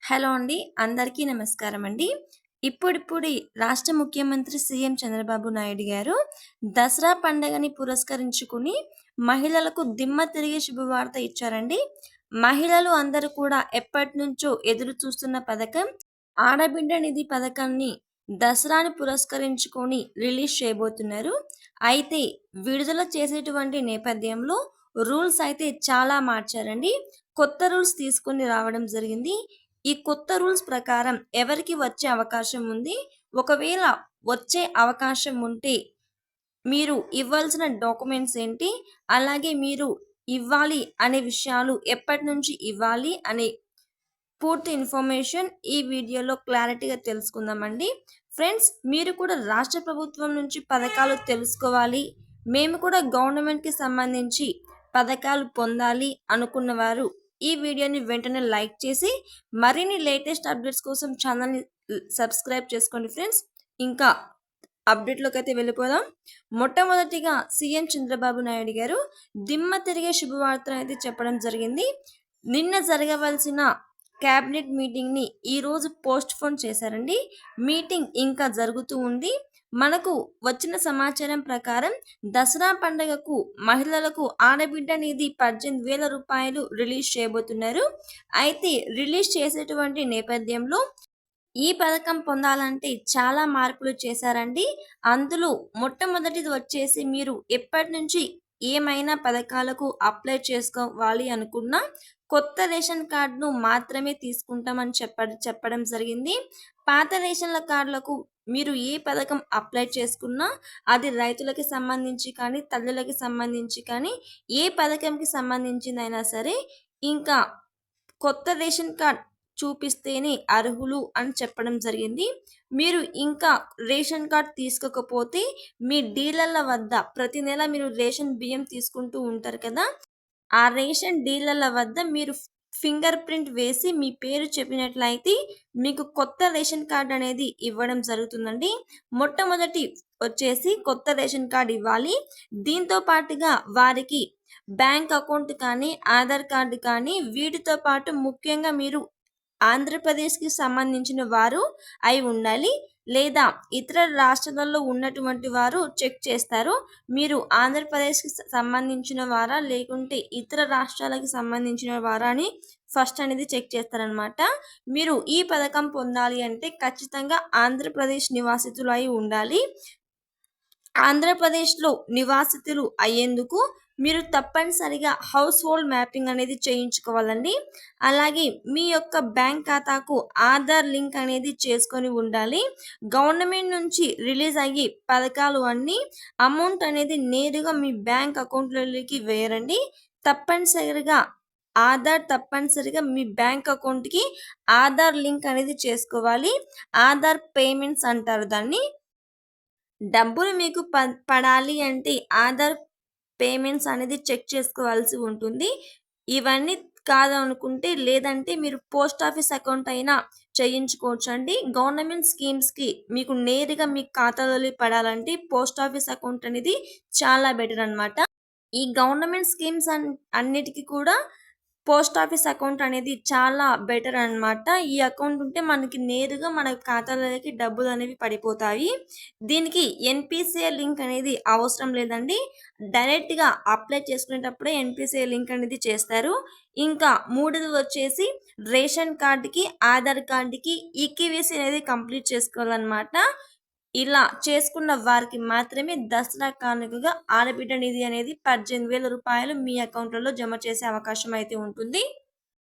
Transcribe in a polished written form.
Hello అండి. అందరికీ నమస్కారం అండి. ఇప్పుడిప్పుడి రాష్ట్ర ముఖ్యమంత్రి సీఎం చంద్రబాబు నాయుడు గారు దసరా పండగని పురస్కరించుకుని మహిళలకు దిమ్మ తిరిగే శుభవార్త ఇచ్చారండి. మహిళలు అందరూ కూడా ఎప్పటినుంచో ఎదురు చూస్తున్న పథకం ఆడబిడ్డ నిధి పథకాన్ని దసరాని పురస్కరించుకొని రిలీజ్ చేయబోతున్నారు. అయితే విడుదల చేసేటువంటి నేపథ్యంలో రూల్స్ అయితే చాలా మార్చారండి. కొత్త రూల్స్ తీసుకొని రావడం జరిగింది. ఈ కొత్త రూల్స్ ప్రకారం ఎవరికి వచ్చే అవకాశం ఉంది? ఒకవేళ వచ్చే అవకాశం ఉంటే మీరు ఇవ్వాల్సిన డాక్యుమెంట్స్ ఏంటి? అలాగే మీరు ఇవ్వాలి అనే విషయాలు ఎప్పటినుంచి ఇవ్వాలి అనే పూర్తి ఇన్ఫర్మేషన్ ఈ వీడియోలో క్లారిటీగా తెలుసుకుందామండి. ఫ్రెండ్స్, మీరు కూడా రాష్ట్ర ప్రభుత్వం నుంచి పథకాలు తెలుసుకోవాలి, మేము కూడా గవర్నమెంట్‌కి సంబంధించి పథకాలు పొందాలి అనుకున్నవారు ఈ వీడియోని వెంటనే లైక్ చేసి మరిన్ని లేటెస్ట్ అప్డేట్స్ కోసం ఛానల్‌ని సబ్స్క్రైబ్ చేసుకోండి ఫ్రెండ్స్. ఇంకా అప్డేట్‌లోకైతే వెళ్ళిపోదాం. మొట్టమొదటిగా సీఎం చంద్రబాబు నాయుడు గారు దిమ్మ తిరిగే శుభవార్తనైతే చెప్పడం జరిగింది. నిన్న జరగవలసిన క్యాబినెట్ మీటింగ్‌ని ఈరోజు పోస్ట్‌పోన్ చేశారండి. మీటింగ్ ఇంకా జరుగుతూ ఉంది. మనకు వచ్చిన సమాచారం ప్రకారం దసరా పండగకు మహిళలకు ఆడబిడ్డ నిధి రూ. 18,000 రిలీజ్ చేయబోతున్నారు. అయితే రిలీజ్ చేసేటువంటి నేపథ్యంలో ఈ పథకం పొందాలంటే చాలా మార్పులు చేశారండి. అందులో మొట్టమొదటిది వచ్చేసి మీరు ఎప్పటినుంచి ఏమైనా పథకాలకు అప్లై చేసుకోవాలి అనుకున్నా కొత్త రేషన్ కార్డును మాత్రమే తీసుకుంటామని చెప్పడం జరిగింది. పాత రేషన్ల కార్డులకు మీరు ఏ పథకం అప్లై చేసుకున్నా అది రైతులకి సంబంధించి కానీ, తల్లులకి సంబంధించి కానీ, ఏ పథకంకి సంబంధించిందైనా సరే ఇంకా కొత్త రేషన్ కార్డ్ చూపిస్తేనే అర్హులు అని చెప్పడం జరిగింది. మీరు ఇంకా రేషన్ కార్డ్ తీసుకోకపోతే మీ డీలర్ల వద్ద ప్రతి నెల మీరు రేషన్ బియ్యం తీసుకుంటూ ఉంటారు కదా! ఆ రేషన్ డీలర్ల వద్ద మీరు ఫింగర్ ప్రింట్ వేసి మీ పేరు చెప్పినట్లయితే మీకు కొత్త రేషన్ కార్డ్ అనేది ఇవ్వడం జరుగుతుందండి. మొట్టమొదటి వచ్చేసి కొత్త రేషన్ కార్డ్ ఇవ్వాలి. దీంతో పాటుగా వారికి బ్యాంక్ అకౌంట్ కానీ, ఆధార్ కార్డ్ కానీ వీటితో పాటు ముఖ్యంగా మీరు ఆంధ్రప్రదేశ్‌కి సంబంధించిన వారు అయి ఉండాలి. లేదా ఇతర రాష్ట్రాలలో ఉన్నటువంటి వారు చెక్ చేస్తారు. మీరు ఆంధ్రప్రదేశ్‌కి సంబంధించిన వారా? లేకుంటే ఇతర రాష్ట్రాలకు సంబంధించిన వారా అని ఫస్ట్ అనేది చెక్ చేస్తారనమాట. మీరు ఈ పథకం పొందాలి అంటే ఖచ్చితంగా ఆంధ్రప్రదేశ్ నివాసితులు అయి ఉండాలి. ఆంధ్రప్రదేశ్‌లో నివాసితులు అయ్యేందుకు మీరు తప్పనిసరిగా హౌస్ హోల్డ్ మ్యాపింగ్ అనేది చేయించుకోవాలండి. అలాగే మీ యొక్క బ్యాంక్ ఖాతాకు ఆధార్ లింక్ అనేది చేసుకొని ఉండాలి. గవర్నమెంట్ నుంచి రిలీజ్ అయ్యే పథకాలు అన్నీ అమౌంట్ అనేది నేరుగా మీ బ్యాంక్ అకౌంట్‌లోకి వేయరండి. తప్పనిసరిగా మీ బ్యాంక్ అకౌంట్‌కి ఆధార్ లింక్ అనేది చేసుకోవాలి. ఆధార్ పేమెంట్స్ అంటారు దాన్ని. డబ్బులు మీకు పడాలి అంటే ఆధార్ పేమెంట్స్ అనేది చెక్ చేసుకోవాల్సి ఉంటుంది. ఇవన్నీ కాదనుకుంటే లేదంటే మీరు పోస్ట్ ఆఫీస్ అకౌంట్ అయినా చేయించుకోవచ్చండి. గవర్నమెంట్ స్కీమ్స్‌కి మీకు నేరుగా మీ ఖాతాలోకి పడాలంటే పోస్ట్ ఆఫీస్ అకౌంట్ అనేది చాలా బెటర్ అనమాట. ఈ గవర్నమెంట్ స్కీమ్స్ అన్నిటికి కూడా పోస్ట్ ఆఫీస్ అకౌంట్ అనేది చాలా బెటర్ అనమాట. ఈ అకౌంట్ ఉంటే మనకి నేరుగా మన ఖాతాలోకి డబ్బులు అనేవి పడిపోతాయి. దీనికి ఎన్‌పీసీఐ లింక్ అనేది అవసరం లేదండి. డైరెక్ట్‌గా అప్లై చేసుకునేటప్పుడే ఎన్‌పీసీఐ లింక్ అనేది చేస్తారు. ఇంకా మూడోది వచ్చేసి రేషన్ కార్డ్‌కి, ఆధార్ కార్డ్‌కి ఈకేవైసీ అనేది కంప్లీట్ చేసుకోవాలన్నమాట. ఇలా చేసుకున్న వారికి మాత్రమే దసరా కానుకగా ఆడబిడ్డ నిధి అనేది రూ. 18,000 మీ అకౌంట్‌లలో జమ చేసే అవకాశం అయితే ఉంటుంది.